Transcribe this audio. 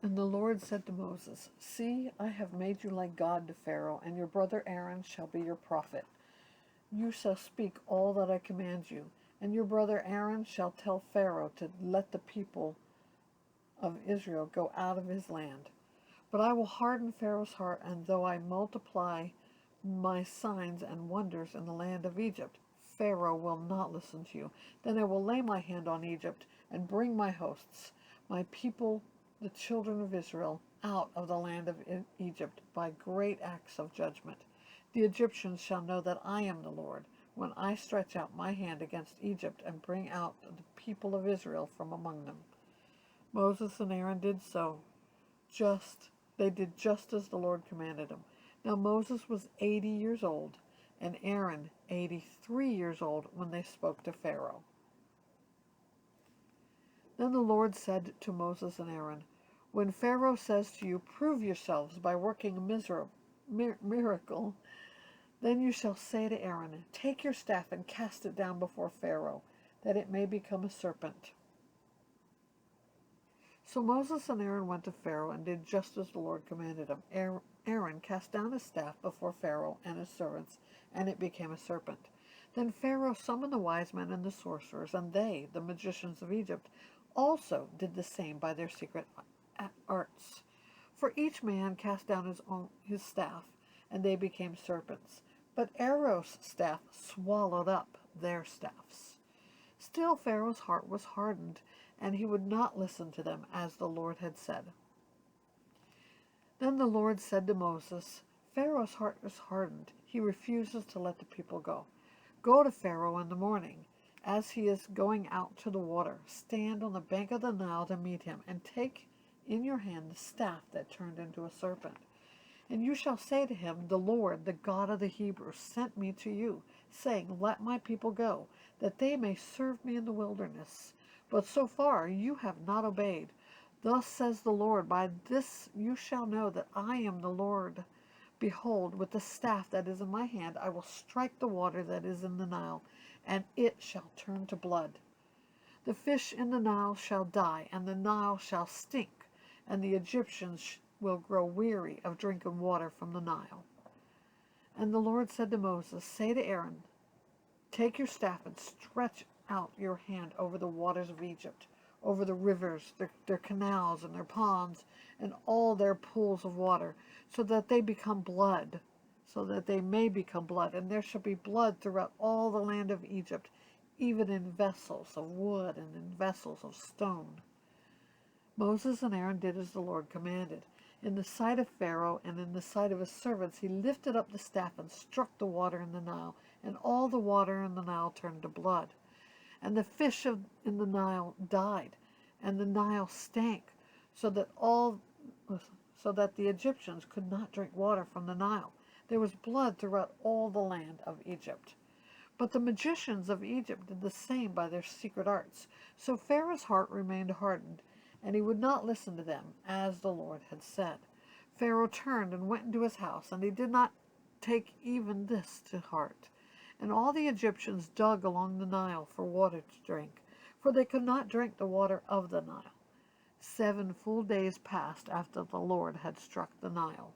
And the Lord said to Moses, See, I have made you like God to Pharaoh, and your brother Aaron shall be your prophet. You shall speak all that I command you, and your brother Aaron shall tell Pharaoh to let the people of Israel go out of his land. But I will harden Pharaoh's heart, and though I multiply my signs and wonders in the land of Egypt, Pharaoh will not listen to you. Then I will lay my hand on Egypt and bring my hosts, my people, the children of Israel, out of the land of Egypt by great acts of judgment. The Egyptians shall know that I am the Lord, when I stretch out my hand against Egypt and bring out the people of Israel from among them. Moses and Aaron did so. They did just as the Lord commanded them. Now Moses was 80 years old, and Aaron 83 years old when they spoke to Pharaoh. Then the Lord said to Moses and Aaron, When Pharaoh says to you, Prove yourselves by working a miracle, then you shall say to Aaron, Take your staff and cast it down before Pharaoh, that it may become a serpent. So Moses and Aaron went to Pharaoh and did just as the Lord commanded him. Aaron cast down his staff before Pharaoh and his servants, and it became a serpent. Then Pharaoh summoned the wise men and the sorcerers, and they, the magicians of Egypt, also did the same by their secret arts. For each man cast down his staff, and they became serpents. But Aaron's staff swallowed up their staffs. Still Pharaoh's heart was hardened, and he would not listen to them, as the Lord had said. Then the Lord said to Moses, Pharaoh's heart is hardened. He refuses to let the people go. Go to Pharaoh in the morning, as he is going out to the water. Stand on the bank of the Nile to meet him, and take in your hand the staff that turned into a serpent. And you shall say to him, The Lord, the God of the Hebrews, sent me to you, saying, Let my people go, that they may serve me in the wilderness. But so far you have not obeyed. Thus says the Lord, By this you shall know that I am the Lord. Behold, with the staff that is in my hand, I will strike the water that is in the Nile, and it shall turn to blood. The fish in the Nile shall die, and the Nile shall stink, and the Egyptians will grow weary of drinking water from the Nile. And the Lord said to Moses, Say to Aaron, Take your staff and stretch out your hand over the waters of Egypt, over the rivers, their canals and their ponds, and all their pools of water, so that they become blood, so that they may become blood, and there shall be blood throughout all the land of Egypt, even in vessels of wood and in vessels of stone. Moses and Aaron did as the Lord commanded. In the sight of Pharaoh and in the sight of his servants, he lifted up the staff and struck the water in the Nile, and all the water in the Nile turned to blood. And the fish in the Nile died, and the Nile stank, so that the Egyptians could not drink water from the Nile. There was blood throughout all the land of Egypt. But the magicians of Egypt did the same by their secret arts. So Pharaoh's heart remained hardened, and he would not listen to them, as the Lord had said. Pharaoh turned and went into his house, and he did not take even this to heart. And all the Egyptians dug along the Nile for water to drink, for they could not drink the water of the Nile. 7 full days passed after the Lord had struck the Nile.